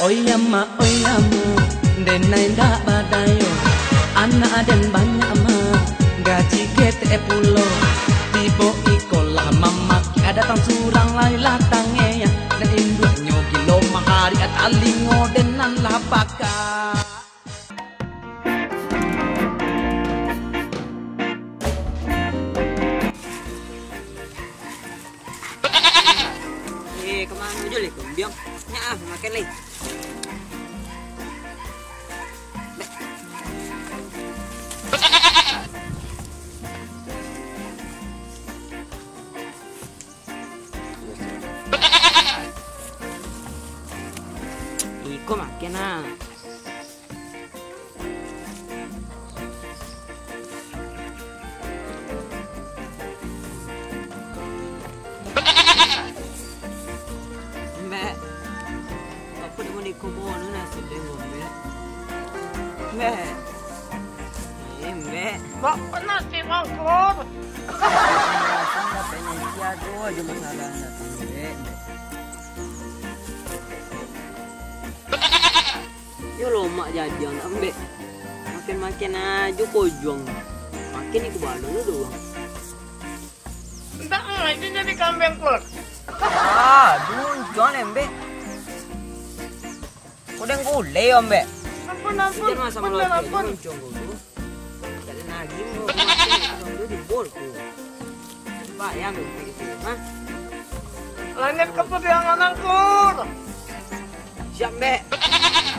Oyama oyamu denai ndak badayo anak den banyak mah gaji kete pulo tibo ikolah mama ada tang surang lai latang ya dan induk nyogi lo mahari at alingo denan lapaka. Kemana aja lih biang nyah makan lih. Iko makan ah. Kubono na sedih ngombe. Mbak. Mbak. Mbak pernah sih mangkuk. Saya pengen siado aja masalah Mbak. Yo lo mak jadi anak Mbak. Makin aja kojong. Makin iku balon doang. Entah itu jadi kambing klot. Dunjon Mbak. Udah ngule ya Mbak. Ampun. Jangan sama lo Ampun. dulu. Jadi lagi mau makin di bolku. Pak ya Mbak itu, ha? Langit keput yang anangkur. Siap Mbak.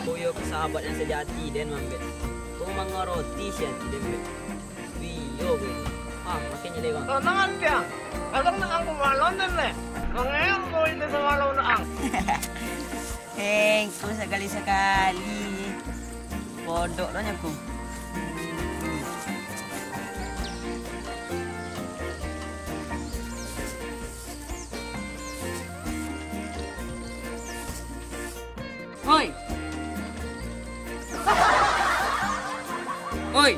Boyo sahabat yang sejati den Mbak. Kau mengeroti sejati den Mbak. Wiyo Mbak. Makin jadi bang. Tenangan tiang. Kadang nak aku malon den le. Mengayang kau ini sama lo nak. Kau sekali-sekali. Bodoh lo nyaku. Oi. Oi.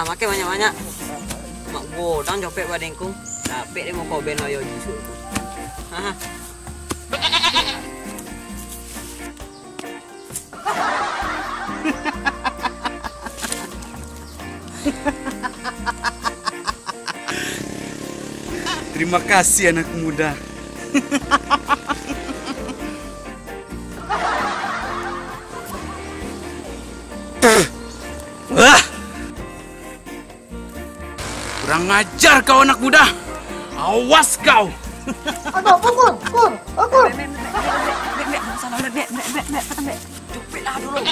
Makai banyak-banyak. Mak godang copet badengku. Tapi dia mau kau ben loyo jisu. Haha. Terima kasih anak muda. Kurang ajar kau anak muda. Awas kau. Aduh, pukul. Cupitlah dulu.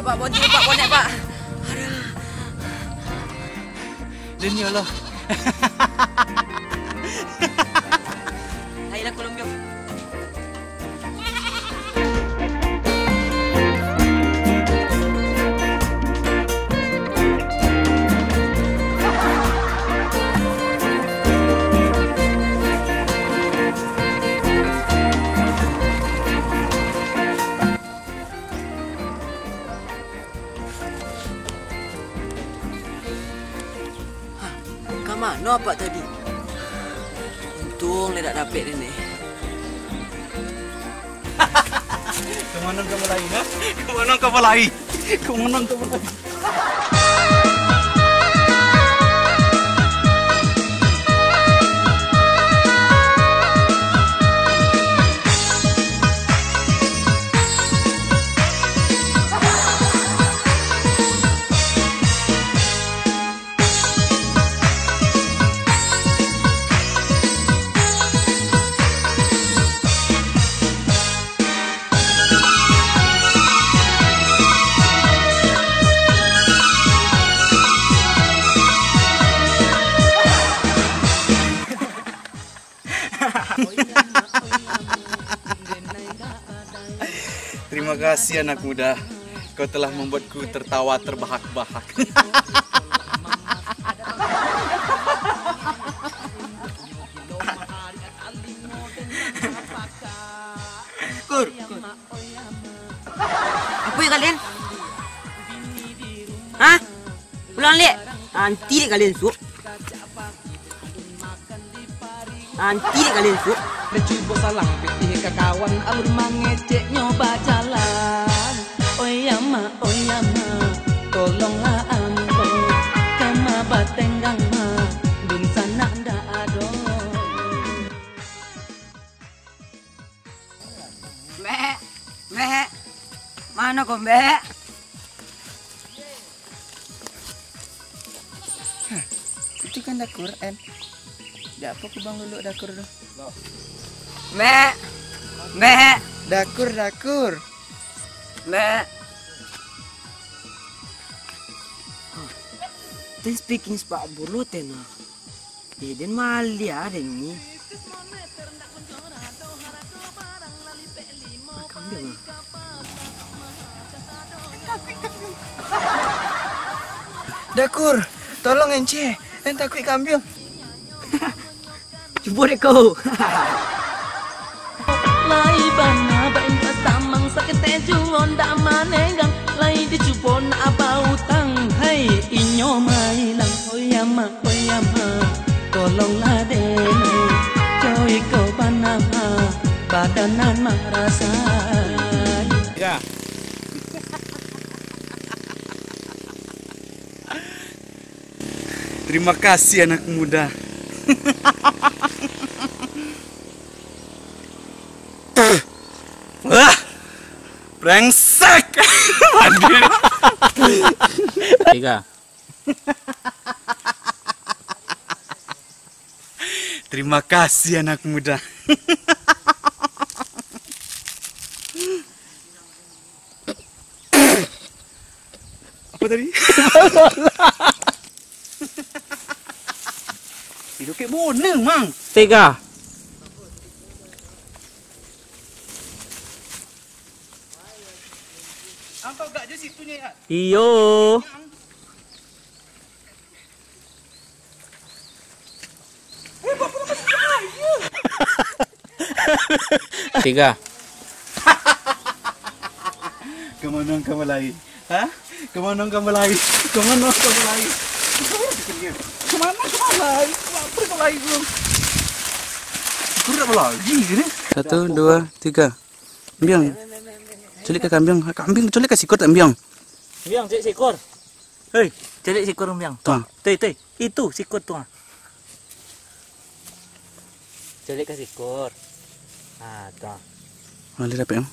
Pak, bonjol Pak, bonek Pak. Aduh. Dunia loh. Ayolah Colombia. mana apa tadi? Untung tidak dapat ini. Kemana kamu lagi, ha? Kemana kamu lagi? Kemana kamu lagi? Terima kasih anak muda, kau telah membuatku tertawa terbahak-bahak. Kur. Apa ya kalian? Hah? Pulang lihat. Nanti deh kalian sup. Nanti deh kalian sup. Mencoba salang pitih ke kawan alun mangecek nyoba jalan. Oh ya ma, tolonglah ambo. Kama batenggang ma, dun sana nda ado. Mbak. Mana kau mbak? Itu kan dapur, En. Tidak apa ku bang dulu dapur dulu. Mbak. Dakur. Mbak. Ten speaking sepak bulu tena. Eden mali ada ni. Kambing. Dakur, tolong ence. En takut kambing. Cuba deh kau. Lai bana bain pasamang sakit juon da manenggang. Lai dicupo na abautang. Hai inyo mailang. Oyama, tolonglah dene. Joy kau banama, badanan marasai. Ya. Terima kasih anak muda. Wah, brengsek. Hadir. 3. Terima kasih anak muda. Apa tadi? Hidup kayak boneng, Mang. 3. Apa gak di situnya ya? Iyo. Tiga. Kemana kamu lagi? Hah? Kemana kamu lagi? Kemana kamu lagi? Kemana lagi? Kemana lagi belum? Kurang lagi gini. 1, 2, 3. Ambiang. Culik ke kambing. Kambing culik ke sikut ambiang. Biang, cek sikor. Hei, cek sikor biang. Tuh. Teh. Itu sikor tuh. Cek ke sikor. Ah, tuh. Mali dapat yang.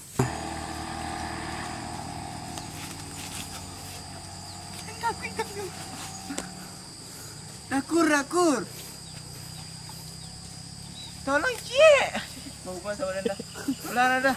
Dakur. Tolong cik. Mau apa sama dah? Ulah dah.